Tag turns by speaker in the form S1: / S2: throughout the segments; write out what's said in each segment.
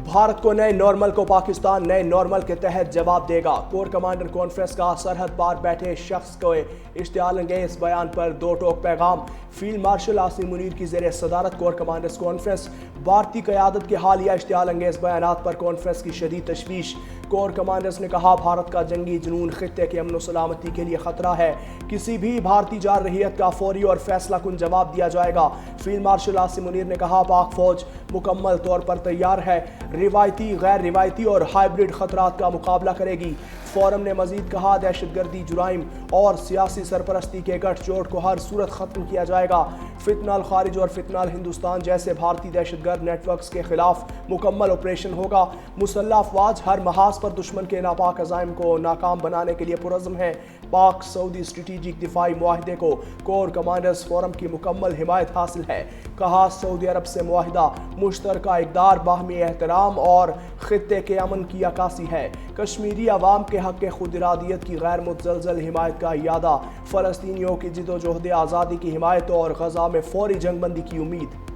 S1: بھارت کو نئے نارمل کو پاکستان نئے نارمل کے تحت جواب دے گا۔ کور کمانڈر کانفرنس کا سرحد پار بیٹھے شخص کو اشتعال انگیز بیان پر دو ٹوک پیغام۔ فیلڈ مارشل عاصم منیر کی زیر صدارت کور کمانڈرز کانفرنس۔ بھارتی قیادت کے حالیہ اشتعال انگیز بیانات پر کانفرنس کی شدید تشویش۔ کور کمانڈرز نے کہا بھارت کا جنگی جنون خطے کے امن و سلامتی کے لیے خطرہ ہے، کسی بھی بھارتی جارحیت کا فوری اور فیصلہ کن جواب دیا جائے گا۔ فیلڈ مارشل عاصم منیر نے کہا پاک فوج مکمل طور پر تیار ہے، روایتی، غیر روایتی اور ہائبرڈ خطرات کا مقابلہ کرے گی۔ فورم نے مزید کہا دہشت گردی، جرائم اور سیاسی سرپرستی کے گٹھ جوڑ کو ہر صورت ختم کیا جائے گا۔ فتنہ الخارج اور فتنہ الہندوستان جیسے بھارتی دہشت گرد نیٹ ورکس کے خلاف مکمل آپریشن ہوگا۔ مسلح افواج ہر محاذ پر دشمن کے ناپاک عزائم کو ناکام بنانے کے لیے پرعزم ہیں۔ پاک سعودی اسٹریٹجک دفاعی معاہدے کو کور کمانڈرز فورم کی مکمل حمایت حاصل ہے۔ کہا سعودی عرب سے معاہدہ مشترکہ اقدار، باہمی احترام اور خطے کے امن کی عکاسی ہے۔ کشمیری عوام کے حق خود ارادیت کی غیر متزلزل حمایت کا اعادہ، فلسطینیوں کی جدوجہد آزادی کی حمایت اور غزہ میں فوری جنگ بندی کی امید۔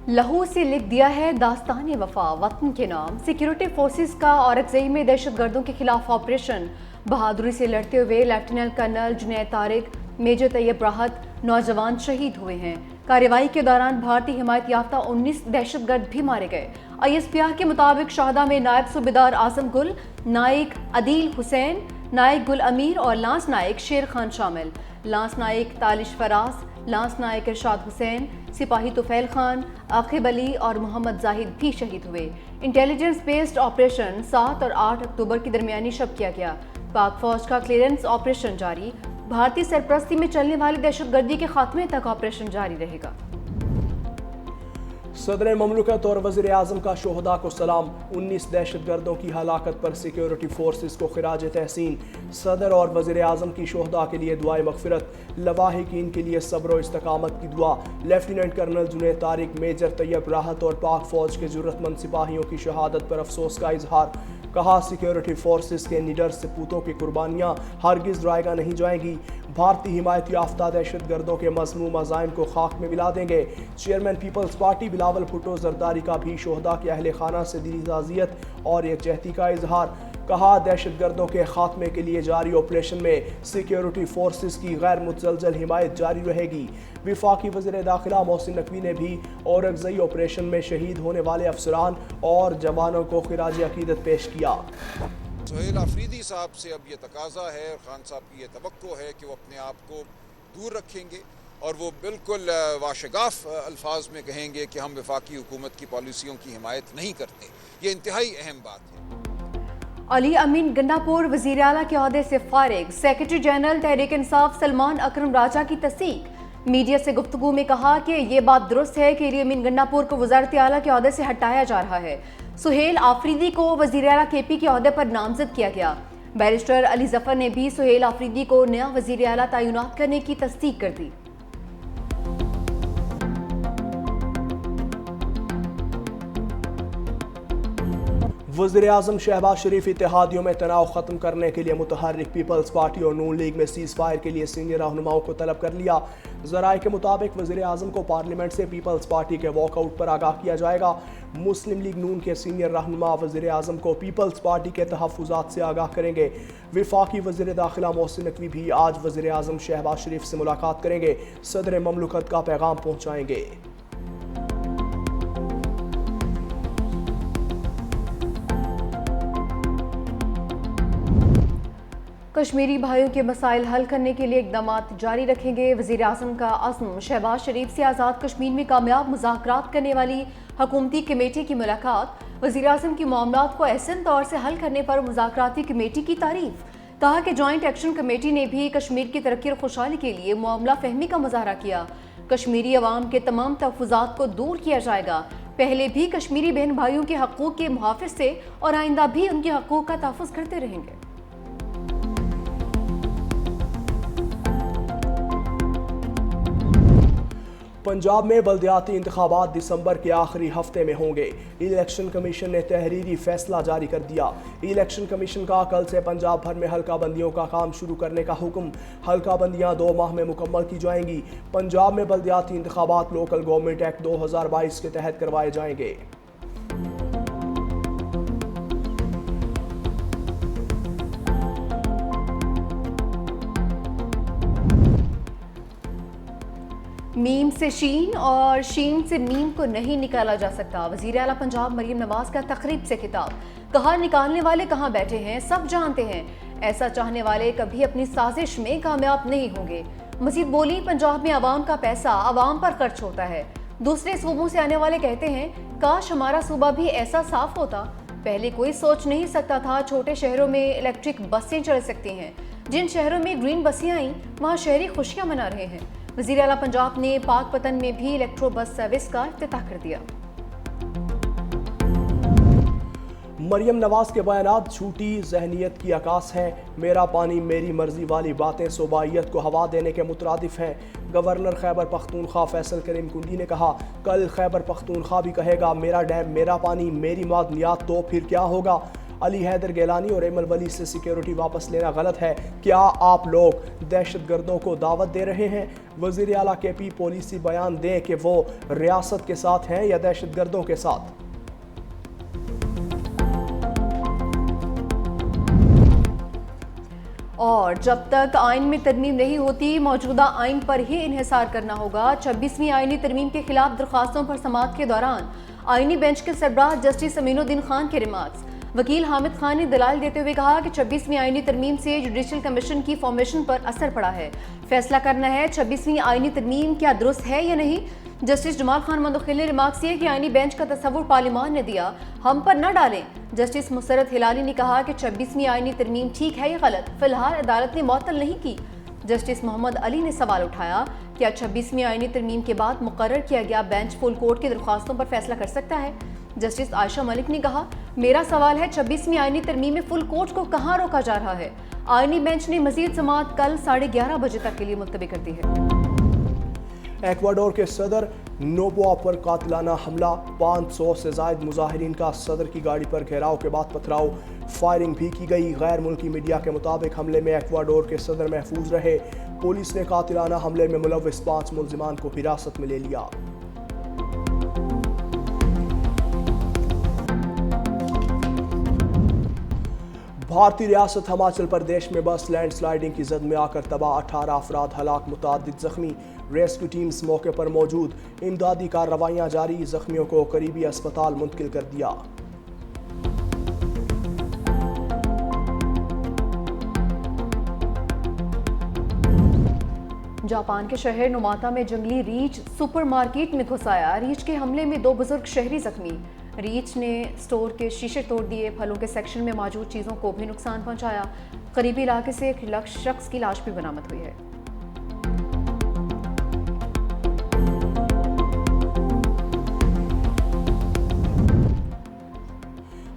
S2: لہو سے لکھ دیا ہے داستان وفا وطن کے نام۔ سیکیورٹی فورسز کا اورکزئی میں دہشت گردوں کے خلاف آپریشن۔ بہادری سے لڑتے ہوئے lieutenant colonel Junaid Tariq, major Tayyab Rahat نوجوان شہید ہوئے ہیں۔ کارروائی کے دوران بھارتی حمایت یافتہ 19 دہشت گرد بھی مارے گئے۔ ISPR کے مطابق شہداء میں نائب صوبیدار اعظم گل، نائک عدیل حسین، نائک گل امیر اور لانس نائک شیر خان شامل۔ لانس نائک تالش فراز، لانس نائک ارشاد حسین، سپاہی طفیل خان، عاقب علی اور محمد زاہد بھی شہید ہوئے۔ انٹیلیجنس بیسڈ آپریشن 7 اور 8 اکتوبر کی درمیانی شب کیا گیا۔ پاک فوج کا کلیئرنس آپریشن جاری۔ بھارتی سرپرستی میں چلنے والی دہشت گردی کے خاتمے تک آپریشن جاری رہے گا۔
S1: صدر مملکت اور وزیر اعظم کا شہداء کو سلام۔ 19 دہشت گردوں کی ہلاکت پر سیکیورٹی فورسز کو خراج تحسین۔ صدر اور وزیر اعظم کی شہداء کے لیے دعائے مغفرت، لواحقین کے لیے صبر و استقامت کی دعا۔ Lieutenant colonel Junaid Tariq, major Tayyab Rahat اور پاک فوج کے جرت مند سپاہیوں کی شہادت پر افسوس کا اظہار۔ کہا سیکیورٹی فورسز کے نڈر سپوتوں کی قربانیاں ہرگز ضائع نہیں جائیں گی۔ بھارتی حمایت یافتہ دہشت گردوں کے مذموم عزائم کو خاک میں ملا دیں گے۔ Chairman Peoples Party Bilawal Bhutto Zardari کا بھی شہداء کے اہل خانہ سے دلی تعزیت اور یکجہتی کا اظہار۔ کہا دہشت گردوں کے خاتمے کے لیے جاری آپریشن میں سیکیورٹی فورسز کی غیر متزلزل حمایت جاری رہے گی۔ وفاقی وزیر داخلہ محسن نقوی نے بھی اورکزئی آپریشن میں شہید ہونے والے افسران اور جوانوں کو خراج عقیدت پیش کیا۔
S3: سہیل آفریدی صاحب سے اب یہ تقاضا ہے اور خان صاحب کی یہ توقع ہے کہ وہ اپنے آپ کو دور رکھیں گے اور وہ بالکل واشگاف الفاظ میں کہیں گے کہ ہم وفاقی حکومت کی پالیسیوں کی حمایت نہیں کرتے۔ یہ انتہائی اہم بات ہے۔
S2: علی امین گنڈاپور وزیر اعلیٰ کے عہدے سے فارغ۔ سیکرٹری جنرل تحریک انصاف سلمان اکرم راجہ کی تصدیق۔ میڈیا سے گفتگو میں کہا کہ یہ بات درست ہے کہ علی امین گنڈاپور کو وزارت اعلیٰ کے عہدے سے ہٹایا جا رہا ہے۔ سہیل آفریدی کو وزیر اعلیٰ KP کے عہدے پر نامزد کیا گیا۔ بیرسٹر علی ظفر نے بھی سہیل آفریدی کو نیا وزیر اعلیٰ تعینات کرنے کی تصدیق کر دی۔
S1: وزیر اعظم شہباز شریف اتحادیوں میں تناؤ ختم کرنے کے لیے متحرک پیپلز پارٹی اور نون لیگ میں سیز فائر کے لیے سینئر رہنماؤں کو طلب کر لیا۔ ذرائع کے مطابق وزیر اعظم کو پارلیمنٹ سے پیپلز پارٹی کے واک آؤٹ پر آگاہ کیا جائے گا۔ مسلم لیگ نون کے سینئر رہنما وزیر اعظم کو پیپلز پارٹی کے تحفظات سے آگاہ کریں گے۔ وفاقی وزیر داخلہ محسن نقوی بھی آج وزیر اعظم شہباز شریف سے ملاقات کریں گے، صدر مملکت کا پیغام پہنچائیں گے۔
S2: کشمیری بھائیوں کے مسائل حل کرنے کے لیے اقدامات جاری رکھیں گے۔ وزیر اعظم کا عزم۔ شہباز شریف سے آزاد کشمیر میں کامیاب مذاکرات کرنے والی حکومتی کمیٹی کی ملاقات۔ وزیر اعظم کی معاملات کو احسن طور سے حل کرنے پر مذاکراتی کمیٹی کی تعریف۔ کہا کہ جوائنٹ ایکشن کمیٹی نے بھی کشمیر کی ترقی اور خوشحالی کے لیے معاملہ فہمی کا مظاہرہ کیا۔ کشمیری عوام کے تمام تحفظات کو دور کیا جائے گا۔ پہلے بھی کشمیری بہن بھائیوں کے حقوق کے محافظ تھے اور آئندہ بھی ان کے حقوق کا تحفظ کرتے رہیں گے۔
S1: پنجاب میں بلدیاتی انتخابات دسمبر کے آخری ہفتے میں ہوں گے۔ الیکشن کمیشن نے تحریری فیصلہ جاری کر دیا۔ الیکشن کمیشن کا کل سے پنجاب بھر میں حلقہ بندیوں کا کام شروع کرنے کا حکم۔ حلقہ بندیاں 2 ماہ میں مکمل کی جائیں گی۔ پنجاب میں بلدیاتی انتخابات لوکل گورنمنٹ ایکٹ 2022 کے تحت کروائے جائیں گے۔
S2: میم سے شین اور شین سے میم کو نہیں نکالا جا سکتا، وزیر اعلیٰ پنجاب مریم نواز کا تقریب سے خطاب، کہا نکالنے والے کہاں بیٹھے ہیں سب جانتے ہیں، ایسا چاہنے والے کبھی اپنی سازش میں کامیاب نہیں ہوں گے۔ مزید بولی پنجاب میں عوام کا پیسہ عوام پر خرچ ہوتا ہے، دوسرے صوبوں سے آنے والے کہتے ہیں کاش ہمارا صوبہ بھی ایسا صاف ہوتا، پہلے کوئی سوچ نہیں سکتا تھا چھوٹے شہروں میں الیکٹرک بسیں چل سکتی ہیں، جن شہروں میں گرین بسیں آئیں وہاں شہری خوشیاں منا رہے ہیں۔ وزیر اعلیٰ پنجاب نے پاک پتن میں بھی الیکٹرو بس سروس کا افتتاح کر دیا۔
S1: مریم نواز کے بیانات جھوٹی ذہنیت کی عکاس ہیں، میرا پانی میری مرضی والی باتیں صوبائیت کو ہوا دینے کے مترادف ہیں۔ گورنر خیبر پختونخوا فیصل کریم کنڈی نے کہا کل خیبر پختونخوا بھی کہے گا میرا ڈیم میرا پانی میری معدنیات، تو پھر کیا ہوگا؟ علی حیدر گیلانی اور ایمل ولی سے سیکیورٹی واپس لینا غلط ہے، کیا آپ لوگ دہشت گردوں کو دعوت دے رہے ہیں؟ وزیر اعلیٰ کے پی پولیسی بیان دیں کہ وہ ریاست کے ساتھ ہیں یا دہشت گردوں کے ساتھ۔
S2: اور جب تک آئین میں ترمیم نہیں ہوتی موجودہ آئین پر ہی انحصار کرنا ہوگا۔ 26ویں آئینی ترمیم کے خلاف درخواستوں پر سماعت کے دوران آئینی بینچ کے سربراہ جسٹس امین الدین خان کے ریمارکس، وکیل حامد خان نے دلائل دیتے ہوئے کہا کہ 26ویں آئینی ترمیم سے جوڈیشل کمیشن کی فارمیشن پر اثر پڑا ہے، فیصلہ کرنا ہے 26ویں آئینی ترمیم کیا درست ہے یا نہیں۔ جسٹس جمال خان مندوخیل نے ریمارکس کیا کہ آئینی بینچ کا تصور پارلیمان نے دیا، ہم پر نہ ڈالیں۔ جسٹس مسرت ہلالی نے کہا کہ 26ویں آئینی ترمیم ٹھیک ہے یا غلط، فی الحال عدالت نے معطل نہیں کی۔ جسٹس محمد علی نے سوال اٹھایا کیا 26ویں آئینی ترمیم کے بعد مقرر کیا گیا بینچ فل کورٹ کی درخواستوں پر فیصلہ کر سکتا ہے؟ جسٹس عائشہ ملک نے کہا میرا سوال ہے 26ویں آئینی ترمیم میں فل کورٹ کو کہاں روکا جا رہا ہے؟ آئینی بینچ نے مزید سماعت کل 11:30 بجے تک کے لیے ملتوی کر دی ہے۔
S1: ایکواڈور کے صدر نوبوا پر قاتلانہ حملہ، 500 سے زائد مظاہرین کا صدر کی گاڑی پر گھیراؤ کے بعد پتھراؤ، فائرنگ بھی کی گئی۔ غیر ملکی میڈیا کے مطابق حملے میں ایکواڈور کے صدر محفوظ رہے، پولیس نے قاتلانہ حملے میں ملوث 5 ملزمان کو حراست میں لے لیا۔ بھارتی ریاست ہماچل پردیش میں بس لینڈ سلائیڈنگ کی زد میں آ کر تباہ، 18 افراد ہلاک، متعدد زخمی، ریسکیو ٹیمز موقع پر موجود، امدادی کارروائیاں جاری، زخمیوں کو قریبی اسپتال منتقل کر دیا۔
S2: جاپان کے شہر نوماتا میں جنگلی ریچھ سپر مارکیٹ میں گھس آیا، ریچھ کے حملے میں 2 بزرگ شہری زخمی، ریچھ نے سٹور کے شیشے توڑ دیے، پھلوں کے سیکشن میں موجود چیزوں کو بھی نقصان پہنچایا، قریبی علاقے سے ایک شخص کی لاش بھی برآمد ہوئی ہے۔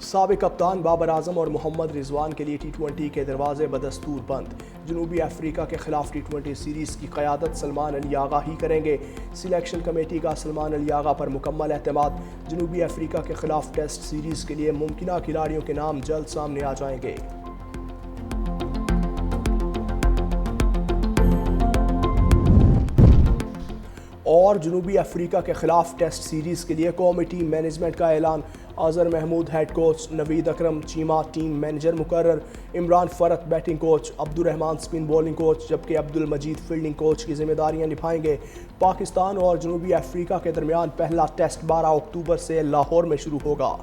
S1: سابق کپتان بابر اعظم اور محمد رضوان کے لیے ٹی20 کے دروازے بدستور بند، جنوبی افریقہ کے خلاف ٹی20 سیریز کی قیادت سلمان علی آغا ہی کریں گے، سلیکشن کمیٹی کا سلمان علی آغا پر مکمل اعتماد، جنوبی افریقہ کے خلاف ٹیسٹ سیریز کے لیے ممکنہ کھلاڑیوں کے نام جلد سامنے آ جائیں گے۔ اور جنوبی افریقہ کے خلاف ٹیسٹ سیریز کے لیے قومی ٹیم مینجمنٹ کا اعلان، Azhar Mahmood head coach, Naveed Akram Cheema team manager مقرر، Imran Farhat batting coach, Abdur Rahman spin bowling coach, جبکہ عبدالمجید فیلڈنگ کوچ کی ذمہ داریاں نبھائیں گے۔ پاکستان اور جنوبی افریقہ کے درمیان پہلا ٹیسٹ 12 اکتوبر سے لاہور میں شروع ہوگا۔